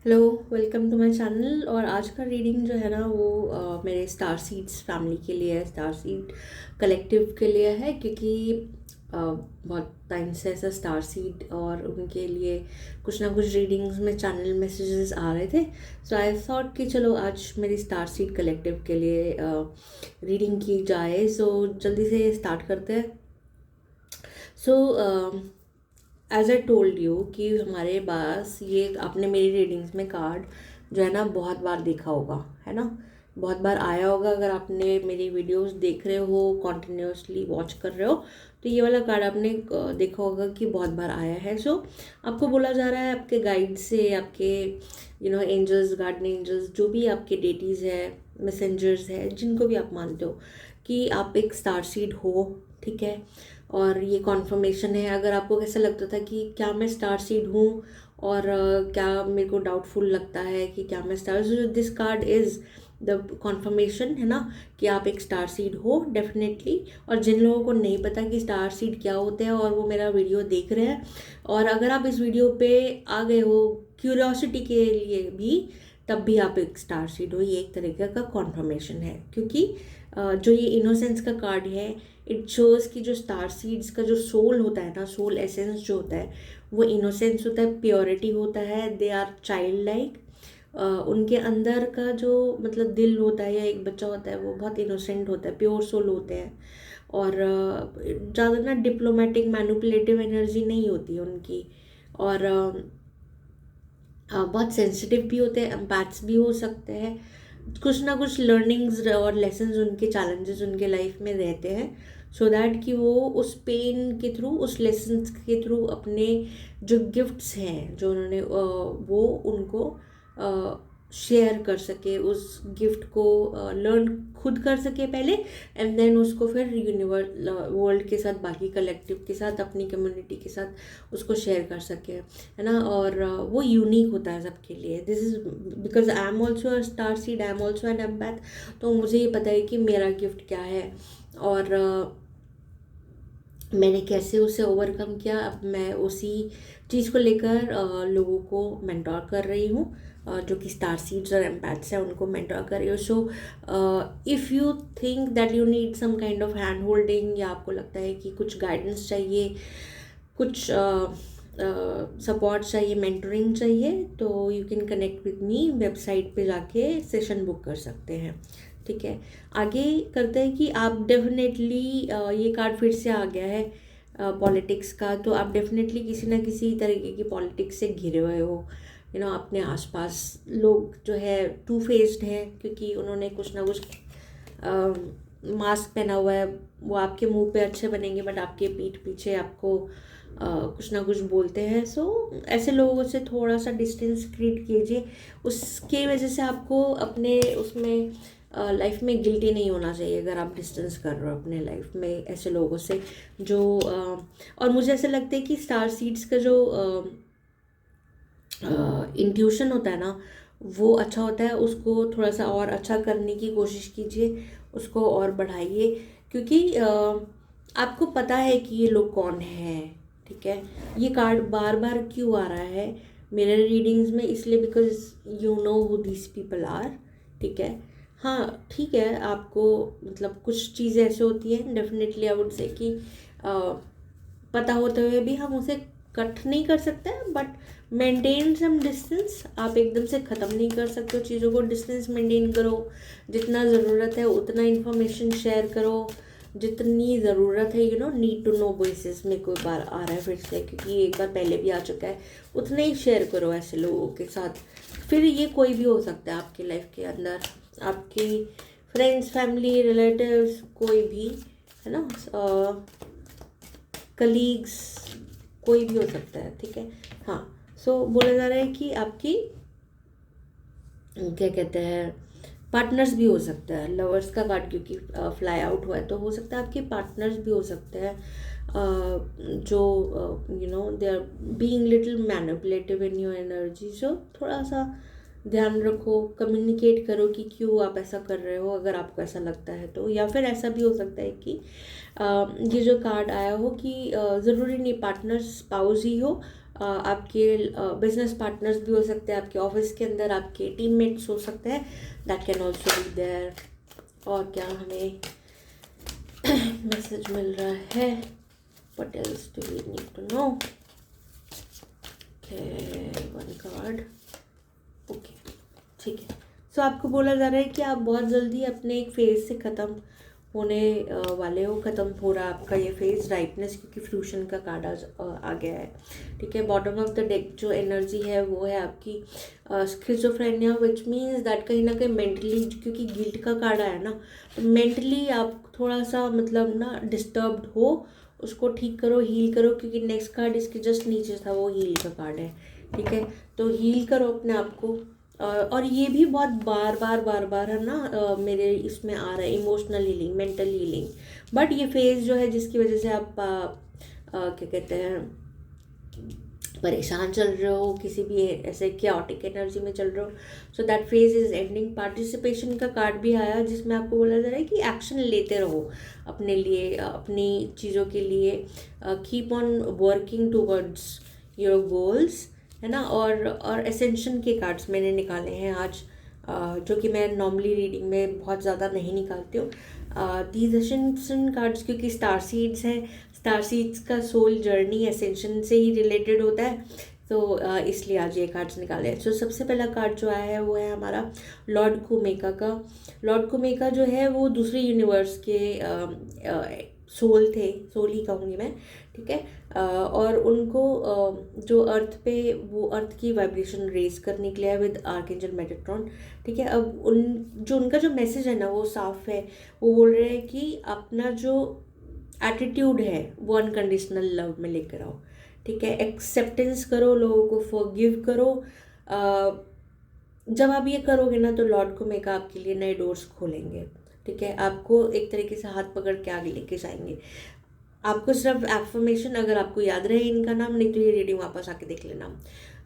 Hello, welcome to my channel. और आज का रीडिंग जो है ना वो मेरे स्टार सीड्स फैमिली के लिए है, स्टार सीड कलेक्टिव के लिए है। क्योंकि बहुत टाइम से ऐसा स्टार सीड और उनके लिए कुछ ना कुछ रीडिंग्स में चैनल मैसेजेस आ रहे थे। सो आई थॉट कि चलो आज मेरी स्टार सीड कलेक्टिव के लिए रीडिंग की जाए। सो जल्दी से स्टार्ट करते हैं। So as I told you कि हमारे पास ये आपने मेरी रीडिंग्स में कार्ड जो है ना बहुत बार देखा होगा, है ना। बहुत बार आया होगा। अगर आपने मेरी वीडियोस देख रहे हो, कॉन्टिन्यूसली वॉच कर रहे हो, तो ये वाला कार्ड आपने देखा होगा कि बहुत बार आया है। सो आपको बोला जा रहा है आपके गाइड से, आपके एंजल्स, गार्डन एंजल्स, जो भी आपके डेटीज़ है, मैसेंजर्स है, जिनको भी आप मानते हो, कि आप एक स्टार सीड हो। ठीक है। और ये कॉन्फर्मेशन है। अगर आपको कैसा लगता था कि क्या मैं स्टार सीड हूँ, और क्या मेरे को डाउटफुल लगता है कि क्या मैं star, this card is the confirmation, है ना, कि आप एक स्टार सीड हो डेफिनेटली। और जिन लोगों को नहीं पता कि स्टार सीड क्या होते हैं और वो मेरा वीडियो देख रहे हैं, और अगर आप इस वीडियो पे आ गए हो क्यूरियोसिटी के लिए भी, तब भी आप एक स्टार सीड हो। ये एक तरीके का कॉन्फर्मेशन है। क्योंकि जो ये इनोसेंस का कार्ड है, इट शोज़ कि जो स्टार सीड्स का जो सोल होता है ना, सोल एसेंस जो होता है, वो इनोसेंस होता है, प्योरिटी होता है, दे आर चाइल्ड लाइक। उनके अंदर का जो मतलब दिल होता है या एक बच्चा होता है, वो बहुत इनोसेंट होता है, प्योर सोल होते हैं। और ज़्यादा ना डिप्लोमेटिक मैनिपुलेटिव एनर्जी नहीं होती है उनकी। और बहुत सेंसिटिव भी होते हैं, एम्पैथ्स भी हो सकते हैं। कुछ ना कुछ लर्निंग्स और लेसन्स उनके, चैलेंजेस उनके लाइफ में रहते हैं, सो दैट कि वो उस पेन के थ्रू, उस लेसन्स के थ्रू अपने जो गिफ्ट्स हैं जो उन्होंने वो उनको शेयर कर सके, उस गिफ्ट को लर्न खुद कर सके पहले, एंड देन उसको फिर यूनिवर्स वर्ल्ड के साथ, बाकी कलेक्टिव के साथ, अपनी कम्युनिटी के साथ उसको शेयर कर सके, है ना। और वो यूनिक होता है सबके लिए। This is because I am also a star seed, I am also an empath. तो मुझे ये पता है कि मेरा गिफ्ट क्या है, और मैंने कैसे उसे ओवरकम किया। अब मैं उसी चीज़ को लेकर लोगों को मेंटोर कर रही हूँ, जो कि स्टार सीड्स और एम्पैथ्स हैं, उनको मेंटोर कर रही हूँ। So if you think that you need some kind of hand holding, या आपको लगता है कि कुछ गाइडेंस चाहिए, कुछ सपोर्ट चाहिए, मेंटरिंग चाहिए, तो you can connect with me. Website पे जाके सेशन बुक कर सकते हैं। ठीक है। आगे करते हैं कि आप डेफिनेटली, ये कार्ड फिर से आ गया है पॉलिटिक्स का, तो आप डेफिनेटली किसी ना किसी तरीके की पॉलिटिक्स से घिरे हुए हो। अपने आसपास लोग जो है टू फेस्ड है, क्योंकि उन्होंने कुछ ना कुछ मास्क पहना हुआ है। वो आपके मुंह पे अच्छे बनेंगे, बट आपके पीठ पीछे आपको कुछ ना कुछ बोलते हैं। सो ऐसे लोगों से थोड़ा सा डिस्टेंस क्रिएट कीजिए। उसके वजह से आपको अपने उसमें लाइफ में गिल्टी नहीं होना चाहिए अगर आप डिस्टेंस कर रहे हो अपने लाइफ में ऐसे लोगों से जो और मुझे ऐसा लगता है कि स्टार सीड्स का जो इंट्यूशन होता है ना, वो अच्छा होता है। उसको थोड़ा सा और अच्छा करने की कोशिश कीजिए, उसको और बढ़ाइए। क्योंकि आपको पता है कि ये लोग कौन हैं। ठीक है। ये कार्ड बार बार क्यों आ रहा है मेरे रीडिंग्स में, इसलिए because you know who this people are. ठीक है। हाँ, ठीक है। आपको मतलब कुछ चीज़ें ऐसे होती हैं, डेफिनेटली आई वुड से कि पता होते हुए भी हम उसे कट नहीं कर सकते, बट मेंटेन सम डिस्टेंस। आप एकदम से ख़त्म नहीं कर सकते हो चीज़ों को, डिस्टेंस मेंटेन करो। जितना ज़रूरत है उतना इन्फॉर्मेशन शेयर करो, जितनी ज़रूरत है, नीड टू नो बेसिस में। कोई बार आ रहा है फिर से, क्योंकि एक बार पहले भी आ चुका है। उतना ही शेयर करो ऐसे लोगों के साथ। फिर ये कोई भी हो सकता है आपकी लाइफ के अंदर, आपकी फ्रेंड्स, फैमिली, रिलेटिव्स, कोई भी, है ना, कलीग्स, कोई भी हो सकता है। ठीक है। हाँ। सो बोला जा रहा है कि आपकी क्या कहते हैं, पार्टनर्स भी हो सकता है। लवर्स का कार्ड क्योंकि फ्लाई आउट हुआ है, तो हो सकता है आपके पार्टनर्स भी हो सकते हैं, जो they are being little manipulative in your energy. So थोड़ा सा ध्यान रखो, कम्युनिकेट करो कि क्यों आप ऐसा कर रहे हो, अगर आपको ऐसा लगता है तो। या फिर ऐसा भी हो सकता है कि ये जो कार्ड आया हो कि ज़रूरी नहीं पार्टनर स्पाउस ही हो, आपके बिजनेस पार्टनर्स भी हो सकते हैं, आपके ऑफिस के अंदर आपके टीममेट्स हो सकते हैं, that can also be there. और क्या हमें मैसेज मिल रहा है, what else do we need to know? Okay, one card, okay, ठीक है। सो आपको बोला जा रहा है कि आप बहुत जल्दी अपने एक फेज से ख़त्म होने वाले हो, ख़त्म हो रहा है आपका ये फेज, राइटनेस, क्योंकि फ्रूशन का कार्ड आ गया है, ठीक है। बॉटम ऑफ द डेक जो एनर्जी है वो है आपकी स्किज़ोफ्रेनिया, विच मीन्स दैट कहीं ना कहीं मेंटली, क्योंकि गिल्ट का कार्ड आया ना, तो मेंटली आप थोड़ा सा मतलब ना डिस्टर्ब्ड हो, उसको ठीक करो, हील करो, क्योंकि नेक्स्ट कार्ड इसके जस्ट नीचे था, वो हील का कार्ड है, ठीक है। तो हील करो अपने आप को। और ये भी बहुत बार बार है ना, मेरे इसमें आ रहा है emotional healing, mental healing, but ये फेज़ जो है जिसकी वजह से आप क्या कहते हैं परेशान चल रहे हो, किसी भी ऐसे क्याटिक एनर्जी में चल रहे हो, so that phase is ending. Participation का कार्ड भी आया, जिसमें आपको बोला जा रहा है कि एक्शन लेते रहो अपने लिए, अपनी चीज़ों के लिए, keep on working towards your goals, है ना। और एसेंशन के कार्ड्स मैंने निकाले हैं आज, जो कि मैं नॉर्मली रीडिंग में बहुत ज़्यादा नहीं निकालती हूँ। दीज एसेंशन कार्ड्स क्योंकि स्टार सीड्स हैं, स्टार सीड्स का सोल जर्नी एसेंशन से ही रिलेटेड होता है, तो इसलिए आज ये कार्ड्स निकाले हैं। तो सबसे पहला कार्ड जो आया है वो है हमारा लॉर्ड कुमेका का। लॉर्ड कुमेका जो है वो दूसरे यूनिवर्स के सोल थे, सोल ही कहूँगी मैं, ठीक है। और उनको जो अर्थ पे, वो अर्थ की वाइब्रेशन रेज करने के लिए है विद आर्कएंजल मेटाट्रॉन, ठीक है। अब उनका जो मैसेज है ना वो साफ है, वो बोल रहे हैं कि अपना जो एटीट्यूड है वो अनकंडीशनल लव में लेकर आओ, ठीक है। एक्सेप्टेंस करो, लोगों को फॉरगिव करो। जब आप ये करोगे ना तो लॉर्ड कुमेका आपके लिए नए डोर्स खोलेंगे, ठीक है। आपको एक तरीके से हाथ पकड़ के आगे लेके जाएंगे। आपको सिर्फ एफर्मेशन, अगर आपको याद रहे इनका नाम, नहीं तो ये रीडिंग वापस आके देख लेना।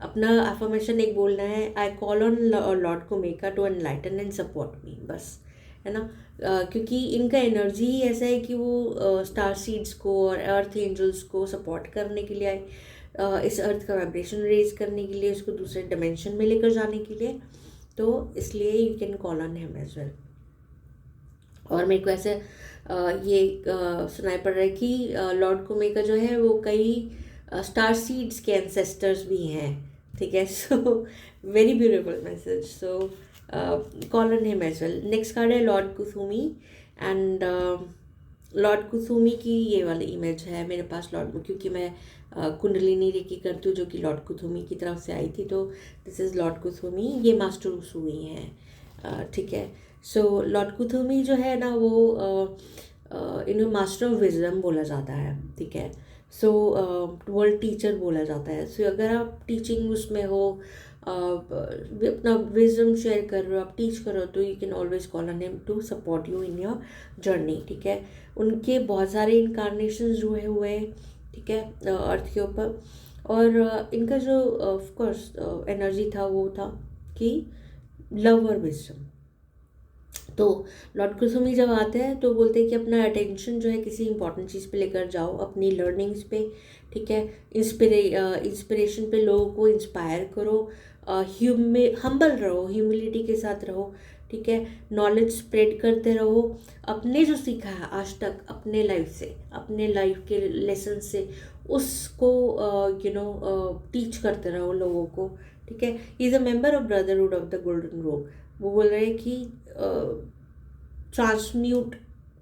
अपना एफर्मेशन एक बोलना है, I call on Lord Kumeka to enlighten and support me, बस, है ना। क्योंकि इनका एनर्जी ही ऐसा है कि वो स्टार सीड्स को और अर्थ एंजल्स को सपोर्ट करने के लिए आए, इस अर्थ का वाइब्रेशन रेज करने के लिए, उसको दूसरे डायमेंशन में लेकर जाने के लिए, तो इसलिए you can call on him as well. और मेरे को ऐसे ये सुनाई पड़ रहा है कि लॉर्ड कुमेका जो है वो कई स्टार सीड्स के एंसेस्टर्स भी हैं, ठीक है। So very beautiful message, so call on him as well. Next card है lord Kuthumi, and lord Kuthumi की ये वाली इमेज है मेरे पास, लॉर्ड, क्योंकि मैं कुंडलिनी रेकी करती हूँ जो कि लॉर्ड कुथुमी की तरफ से आई थी, तो दिस इज़ लॉर्ड कुथुमी, ये मास्टर उसूई हैं, ठीक है। सो लॉर्ड कुथुमी जो है ना वो इन्हें मास्टर ऑफ विजडम बोला जाता है, ठीक है। सो वर्ल्ड टीचर बोला जाता है। सो अगर आप टीचिंग उसमें हो, अपना विजडम शेयर कर रहे हो, आप टीच कर रहे हो, तो you can always call on him to support you in your journey, ठीक है। उनके बहुत सारे इनकारनेशन जो है हुए, ठीक है, अर्थ के ऊपर, और इनका जो ऑफकोर्स एनर्जी था वो था कि लव और विजडम। तो लॉर्ड कुसुमी जब आते हैं तो बोलते हैं कि अपना अटेंशन जो है किसी इंपॉर्टेंट चीज़ पे लेकर जाओ, अपनी लर्निंग्स पे, ठीक है। इंस्पिरेशन पे लोगों को इंस्पायर करो, हम्बल रहो, ह्यूमिलिटी के साथ रहो, ठीक है। नॉलेज स्प्रेड करते रहो, अपने जो सीखा है आज तक अपने लाइफ से, अपने लाइफ के लेसन से, उसको टीच करते रहो लोगों को, ठीक है। He is a member of brotherhood of the golden robe. वो बोल रहे हैं कि transmute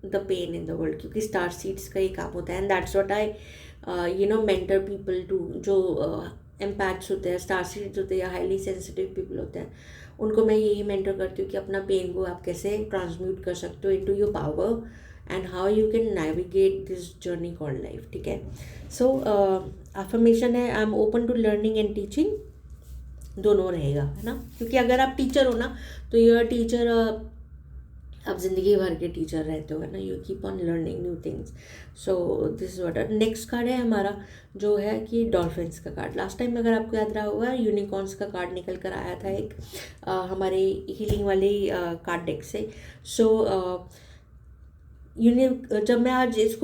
the pain in the world, क्योंकि स्टार सीड्स का ये काम होता है, and that's what I mentor people to, जो एम्पैथ्स होते हैं, स्टार सीड्स होते हैं, हाईली सेंसिटिव पीपल होते हैं, उनको मैं यही मेंटर करती हूँ कि अपना पेन को आप कैसे ट्रांसम्यूट कर सकते हो into your power, and how you can navigate this journey called life, ठीक है। सो अफर्मेशन है, I am open to learning and teaching, दोनों रहेगा, है ना। क्योंकि अगर आप टीचर हो ना तो यूर टीचर, आप ज़िंदगी भर के टीचर रहते हो, है ना, you keep on learning new things. So this is what. Next card है हमारा जो है कि डॉल्फिन्स का कार्ड। लास्ट टाइम अगर आपको याद रहा होगा यूनिकॉर्न्स का कार्ड निकल कर आया था एक हमारे हीलिंग वाले कार्ड डेक से। सो जब मैं आज इस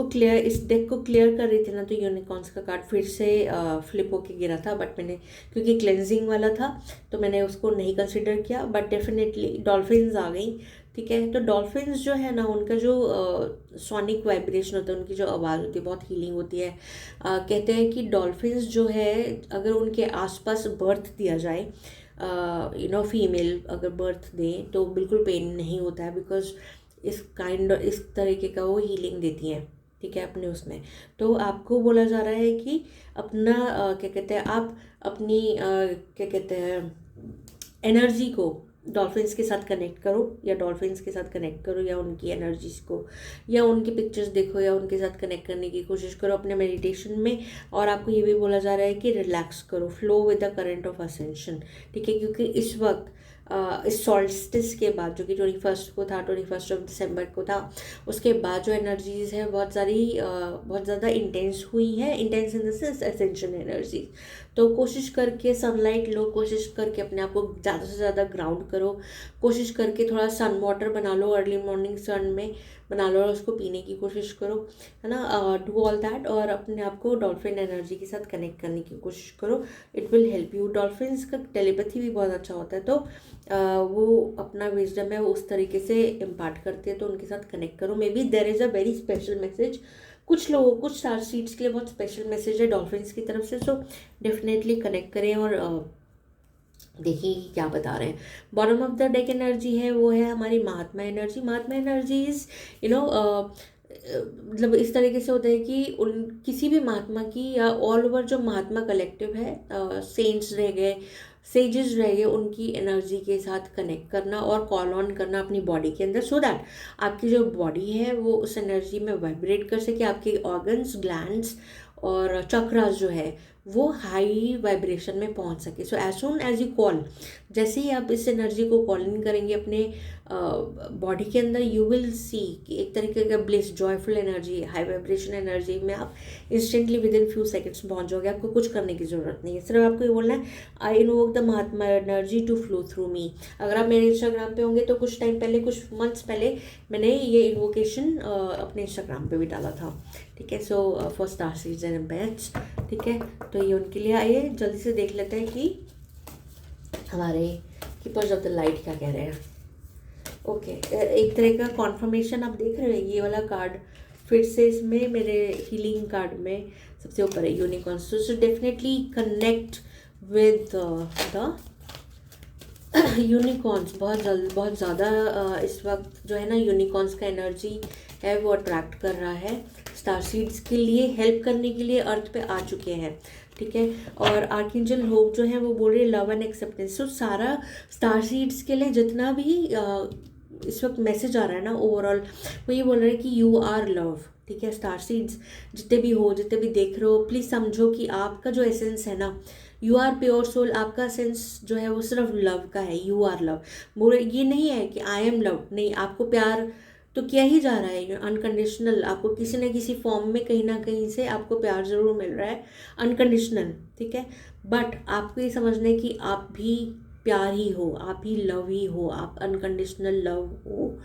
डेक को क्लियर कर रही थी ना, तो यूनिकॉर्न्स का कार्ड फिर से फ्लिप होके गिरा था, बट मैंने क्योंकि क्लेंजिंग वाला था तो मैंने उसको नहीं कंसिडर किया, बट डेफिनेटली डॉल्फिन्स आ गई। ठीक है, तो डॉल्फिन्स जो है ना, उनका जो सोनिक वाइब्रेशन होता है, उनकी जो आवाज़ होती है बहुत हीलिंग होती है। कहते हैं कि डॉल्फिन्स जो है, अगर उनके आसपास बर्थ दिया जाए, फीमेल अगर बर्थ दें तो बिल्कुल पेन नहीं होता है, बिकॉज इस तरीके का वो हीलिंग देती हैं। ठीक है, अपने उसमें तो आपको बोला जा रहा है कि अपना क्या कहते हैं, आप अपनी क्या कहते हैं एनर्जी को डॉल्फिन्स के साथ कनेक्ट करो, या डॉल्फिन्स के साथ कनेक्ट करो, या उनकी एनर्जीज को, या उनकी पिक्चर्स देखो, या उनके साथ कनेक्ट करने की कोशिश करो अपने मेडिटेशन में। और आपको ये भी बोला जा रहा है कि रिलैक्स करो, flow with the current of ascension. ठीक है, क्योंकि इस वक्त इस सॉल्स्टिस के बाद, जो कि 21 को था, 21 दिसंबर को था, उसके बाद जो एनर्जीज़ है बहुत ज़्यादा इंटेंस हुई है, intense in the sense essential energy. तो कोशिश करके सनलाइट लो, कोशिश करके अपने आप को ज़्यादा से ज़्यादा ग्राउंड करो, कोशिश करके थोड़ा सन वाटर बना लो, अर्ली मॉर्निंग सन में बना लो और उसको पीने की कोशिश करो, है ना। डू ऑल दैट, और अपने आप को डॉल्फिन एनर्जी के साथ कनेक्ट करने की कोशिश करो। It will help you. Dolphins का टेलीपैथी भी बहुत अच्छा होता है, तो वो अपना विजडम है वो उस तरीके से इम्पार्ट करती है, तो उनके साथ कनेक्ट करो। May be there is a very special message कुछ लोगों, कुछ स्टार सीड्स के लिए बहुत स्पेशल मैसेज है डॉल्फिन्स की तरफ से। सो डेफिनेटली कनेक्ट करें और देखिए कि क्या बता रहे हैं। Bottom of the deck energy है वो है हमारी महात्मा एनर्जी। महात्मा एनर्जी इज़ मतलब इस तरीके से होता है कि उन किसी भी महात्मा की, या ऑल ओवर जो महात्मा कलेक्टिव है, सेंट्स रह गए, सेजेस रह गए, उनकी एनर्जी के साथ कनेक्ट करना और कॉल ऑन करना अपनी बॉडी के अंदर, सो दैट आपकी जो बॉडी है वो उस एनर्जी में वाइब्रेट कर सके, आपके ऑर्गन्स, ग्लैंड्स और चक्रास जो है वो हाई वाइब्रेशन में पहुंच सके। So as soon as you call, जैसे ही आप इस एनर्जी को कॉल इन करेंगे अपने बॉडी के अंदर, यू विल सी कि एक तरीके का bliss, joyful energy, high vibration energy में आप instantly with in few seconds पहुंच जाओगे। आपको कुछ करने की ज़रूरत नहीं है, सिर्फ आपको ये बोलना है I invoke the Mahatma energy to flow through me. अगर आप मेरे इंस्टाग्राम पे होंगे तो कुछ टाइम पहले, कुछ मंथ्स पहले मैंने ये इन्वोकेशन अपने इंस्टाग्राम पे भी डाला था। ठीक है, so for star seeds and bats. ठीक है, तो ये उनके लिए। आइए जल्दी से देख लेते हैं कि हमारे कीपर्स ऑफ द लाइट क्या कह रहे हैं। ओके, एक तरह का कॉन्फर्मेशन आप देख रहे हो, ये वाला कार्ड फिर से इसमें मेरे हीलिंग कार्ड में सबसे ऊपर है unicorns. So definitely connect with the unicorns. बहुत ज़्यादा इस वक्त जो है ना, यूनिकॉर्न्स का एनर्जी है वो अट्रैक्ट कर रहा है, स्टार सीड्स के लिए हेल्प करने के लिए अर्थ पे आ चुके हैं। ठीक है, और आर्कएंजल होप जो है वो बोल रहे हैं लव एंड एक्सेप्टेंस। सो सारा स्टार सीड्स के लिए जितना भी इस वक्त मैसेज आ रहा है ना, ओवरऑल वो ये बोल रहे हैं कि यू आर लव। ठीक है, स्टार सीड्स जितने भी हो, जितने भी देख रहे हो, प्लीज़ समझो कि आपका जो एसेंस है ना, यू आर प्योर सोल, आपका सेंस जो है वो सिर्फ लव का है। यू आर लव, बोले ये नहीं है कि आई एम लव, नहीं, आपको प्यार तो किया ही जा रहा है अनकंडीशनल। आपको किसी न किसी फॉर्म में कहीं ना कहीं से आपको प्यार ज़रूर मिल रहा है अनकंडीशनल। ठीक है, बट आपको ये समझना है कि आप भी प्यार ही हो, आप ही लव ही हो, आप अनकंडीशनल लव हो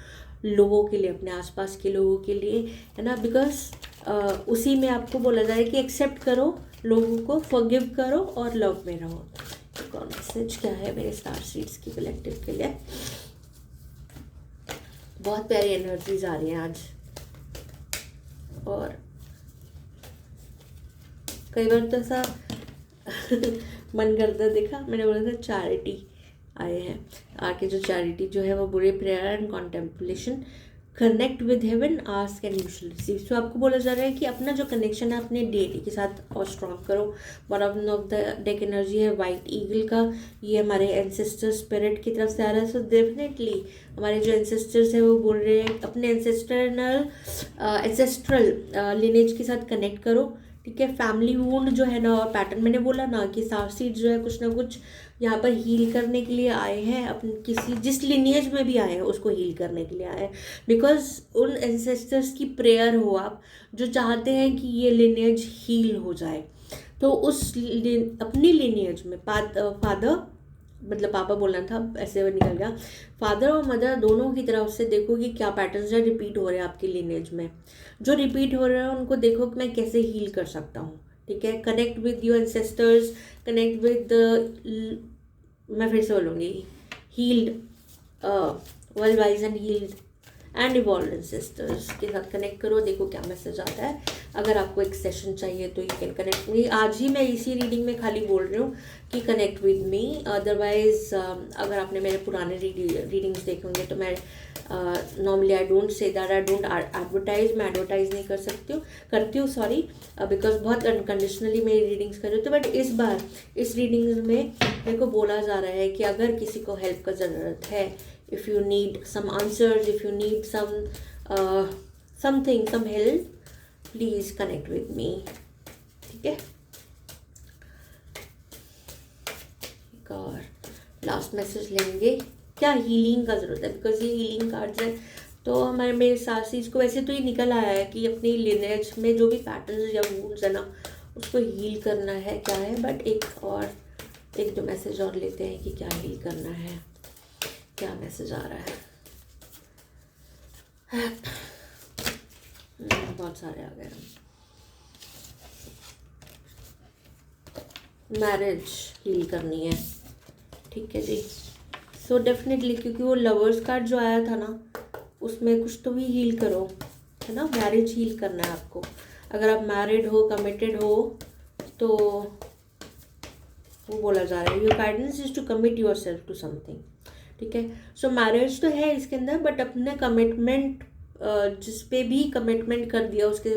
लोगों के लिए, अपने आसपास के लोगों के लिए, है ना। बिकॉज उसी में आपको बोला जा रहा है कि एक्सेप्ट करो लोगों को, फॉरगिव करो और लव में रहो। कौन मैसेज क्या है मेरे स्टार सीड्स की कलेक्टिव के लिए। बहुत प्यारी एनर्जीज आ रही हैं आज, और कई बार तो ऐसा मन करता, देखा मैंने बोला था चैरिटी आए हैं। आके जो चैरिटी जो है वो बुरे prayer and contemplation, connect with heaven, ask and you will receive. So आपको बोला जा रहा है कि अपना जो कनेक्शन है अपने डेटी के साथ और स्ट्रॉन्ग करो। Bottom of the deck energy है वाइट ईगल का, ये हमारे एंसेस्टर स्पिरिट की तरफ से आ रहा है। सो डेफिनेटली हमारे जो एंसेस्टर्स हैं वो बोल रहे हैं अपने एंसेस्ट्रल लिनेज के साथ कनेक्ट करो। ठीक है, फैमिली वूंड जो है ना, और पैटर्न मैंने बोला ना कि स्टार सीड्स जो है कुछ ना कुछ यहाँ पर हील करने के लिए आए हैं, अपने किसी जिस लिनिएज में भी आए हैं उसको हील करने के लिए आए हैं। बिकॉज उन एंसेस्टर्स की प्रेयर हो आप, जो चाहते हैं कि ये लिनिएज हील हो जाए, तो उस अपनी लिनिएज में फादर, मतलब पापा बोलना था, ऐसे निकल गया। फादर और मदर दोनों की तरफ से देखो कि क्या पैटर्न्स जो रिपीट हो रहे हैं आपके लिनेज में, जो रिपीट हो रहे हैं उनको देखो कि मैं कैसे हील कर सकता हूँ। ठीक है, connect with your ancestors, connect with, मैं फिर से बोलूँगी, healed, well wise and healed and evolve ancestors के साथ कनेक्ट करो, देखो क्या मैसेज आता है। अगर आपको एक सेशन चाहिए तो यू कैन कनेक्ट मी। आज ही मैं इसी रीडिंग में खाली बोल रही हूँ कि कनेक्ट विद मी, अदरवाइज अगर आपने मेरे पुराने रीडिंग्स देखे होंगे तो मैं normally I don't say that, I don't advertise, मैं एडवर्टाइज नहीं करती हूँ सॉरी, बिकॉज बहुत अनकंडीशनली मेरी रीडिंग्स कर रही हूँ। बट इस बार इस रीडिंग्स में मेरे को बोला जा रहा है कि अगर किसी को हेल्प का ज़रूरत है, if you need some answers, if you need something, some help, please connect with me. ठीक है, एक और लास्ट मैसेज लेंगे, क्या हीलिंग का ज़रूरत है, बिकॉज ये हीलिंग कार्ड्स है। तो हमारे मेरे साथ को वैसे तो ये निकल आया है कि अपनी लिनेज में जो भी पैटर्न्स या वूंड्स है ना उसको हील करना है, क्या है, बट एक दो मैसेज और लेते हैं कि क्या हील करना है, क्या मैसेज आ रहा है। बहुत सारे आ गए। मैरिज हील करनी है, ठीक है जी। सो डेफिनेटली, क्योंकि वो लवर्स कार्ड जो आया था ना उसमें कुछ तो भी हील करो, है ना, मैरिज हील करना है आपको। अगर आप मैरिड हो, कमिटेड हो, तो वो बोला जा रहा है your guidance is to commit your self to something. ठीक है, सो मैरिज तो है इसके अंदर, बट अपने कमिटमेंट, जिस पे भी कमिटमेंट कर दिया उसके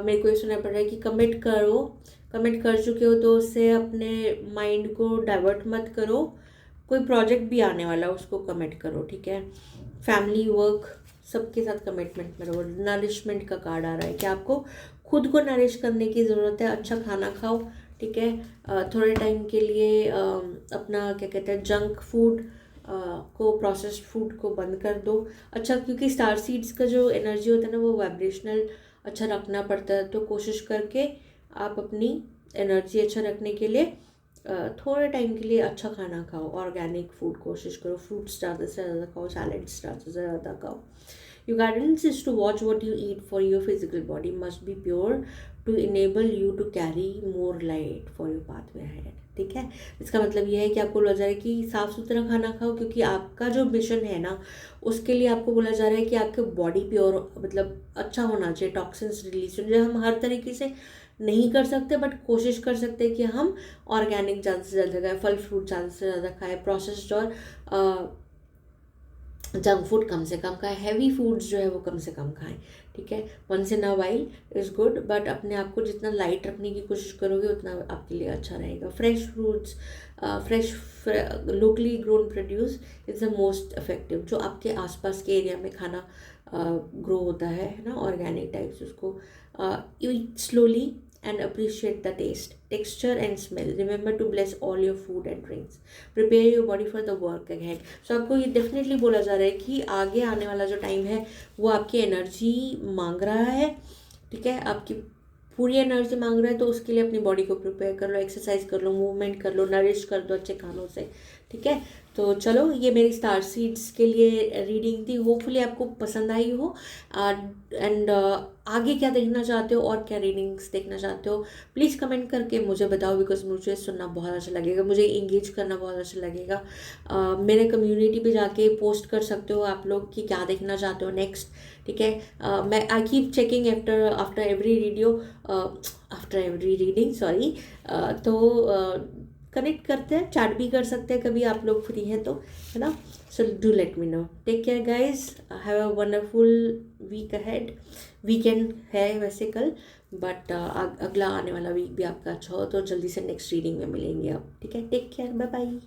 मेरे को ये सुनना पड़ रहा है कि कमिट कर चुके हो तो उससे अपने माइंड को डाइवर्ट मत करो। कोई प्रोजेक्ट भी आने वाला उसको कमिट करो, ठीक है। फैमिली, वर्क, सबके साथ कमिटमेंट करो। नरिशमेंट का कार्ड आ रहा है कि आपको खुद को नरिश करने की ज़रूरत है। अच्छा खाना खाओ, ठीक है। थोड़े टाइम के लिए अपना क्या कहते हैं जंक फूड को, प्रोसेस्ड फूड को बंद कर दो। अच्छा, क्योंकि स्टार सीड्स का जो एनर्जी होता है ना वो वाइब्रेशनल अच्छा रखना पड़ता है, तो कोशिश करके आप अपनी एनर्जी अच्छा रखने के लिए थोड़े टाइम के लिए अच्छा खाना खाओ, ऑर्गेनिक फूड कोशिश करो, फ्रूट्स ज़्यादा से ज़्यादा खाओ, सैलड्स ज़्यादा से ज़्यादा खाओ। Your guidance is to watch what you eat, for your physical body must be pure to enable you to carry more light for your pathway ahead। ठीक है, इसका मतलब ये है कि आपको बोला जा रहा है कि साफ़ सुथरा खाना खाओ, क्योंकि आपका जो मिशन है ना उसके लिए आपको बोला जा रहा है कि आपके बॉडी प्योर, मतलब अच्छा होना चाहिए, टॉक्सिन्स रिलीज। हम हर तरीके से नहीं कर सकते, बट कोशिश कर सकते हैं कि हम ऑर्गेनिक ज़्यादा से ज़्यादा खाएँ, फल फ्रूट ज़्यादा से ज़्यादा खाएँ, प्रोसेस्ड और जंक फूड कम से कम खाएं, हैवी फूड्स जो है वो कम से कम खाएं। ठीक है, once in a while is good, but अपने आप को जितना लाइट रखने की कोशिश करोगे उतना आपके लिए अच्छा रहेगा। Fresh fruits, fresh locally grown produce is the most effective. जो आपके आसपास के एरिया में खाना ग्रो होता है ना, ऑर्गेनिक टाइप्स, उसको ईट slowly and appreciate the taste, texture and smell. Remember to bless all your food and drinks. Prepare your body for the work ahead. So आपको ये डेफिनेटली बोला जा रहा है कि आगे आने वाला जो टाइम है वो आपकी एनर्जी मांग रहा है। ठीक है, आपकी पूरी एनर्जी मांग रहा है, तो उसके लिए अपनी बॉडी को प्रिपेयर कर लो, एक्सरसाइज कर लो, मूवमेंट कर लो, नरिश कर दो अच्छे खानों से। ठीक है, तो चलो, ये मेरी स्टार सीड्स के लिए रीडिंग थी। होपफुली आपको पसंद आई हो। एंड आगे क्या देखना चाहते हो और क्या रीडिंग्स देखना चाहते हो प्लीज़ कमेंट करके मुझे बताओ, बिकॉज मुझे सुनना बहुत अच्छा लगेगा, मुझे इंगेज करना बहुत अच्छा लगेगा। मेरे कम्युनिटी पे जाके पोस्ट कर सकते हो आप लोग कि क्या देखना चाहते हो नेक्स्ट। ठीक है, मैं I keep checking after every video, after every reading sorry. तो कनेक्ट करते हैं, चैट भी कर सकते हैं कभी आप लोग फ्री हैं तो, है ना। So do let me know. Take care guys, have a wonderful week ahead. Weekend है वैसे कल, बट अगला आने वाला वीक भी आपका अच्छा हो, तो जल्दी से नेक्स्ट रीडिंग में मिलेंगे आप। ठीक है, टेक केयर, बाय बाय।